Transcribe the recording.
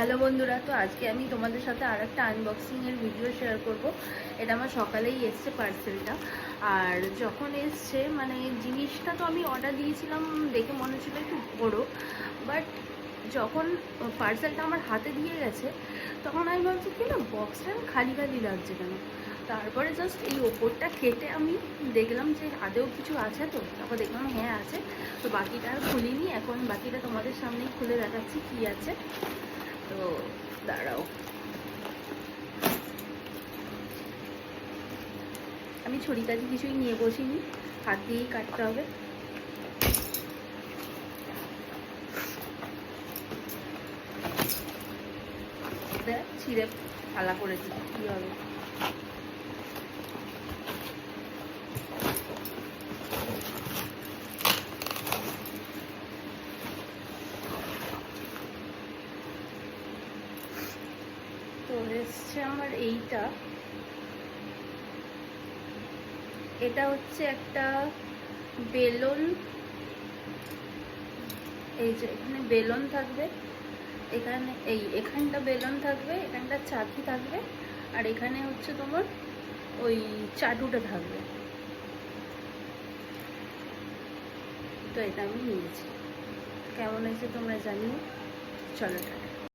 Hello বন্ধুরা, তো আজকে আমি তোমাদের সাথে আর একটা আনবক্সিংয়ের ভিডিও শেয়ার করব। এটা আমার সকালেই এসছে পার্সেলটা। আর যখন এসছে মানে জিনিসটা তো আমি অর্ডার দিয়েছিলাম, দেখে মনে হচ্ছিল একটু বড়, বাট যখন পার্সেলটা আমার হাতে দিয়ে গেছে তখন আমি ভাবছি কি না, বক্সটা খালি খালি লাগছে কেন। তারপরে জাস্ট এই ওপরটা কেটে আমি দেখলাম যে আদেও কিছু আছে, তো তারপর দেখলাম হ্যাঁ আছে। তো বাকিটা আর খুলিনি, এখন বাকিটা তোমাদের সামনেই খুলে দেখাচ্ছি কি আছে। তো দাঁড়াও, আমি ছুরি কাজি কিছুই নিয়ে বসিনি, হাত দিয়েই কাটতে হবে। ছিঁড়ে ফালা করে দিই, কি হবে। তো এসছে আমার এইটা, এটা হচ্ছে একটা বেলুন। এই যে এখানে বেলুন থাকবে, এখানে এখানটা বেলুন থাকবে, এখানটা চাকি থাকবে, আর এখানে হচ্ছে তোমার ওই চাটুটা থাকবে। তো এটা আমি নিয়েছি, কেমন হয়েছে তোমরা জানিও। চলো টাটা।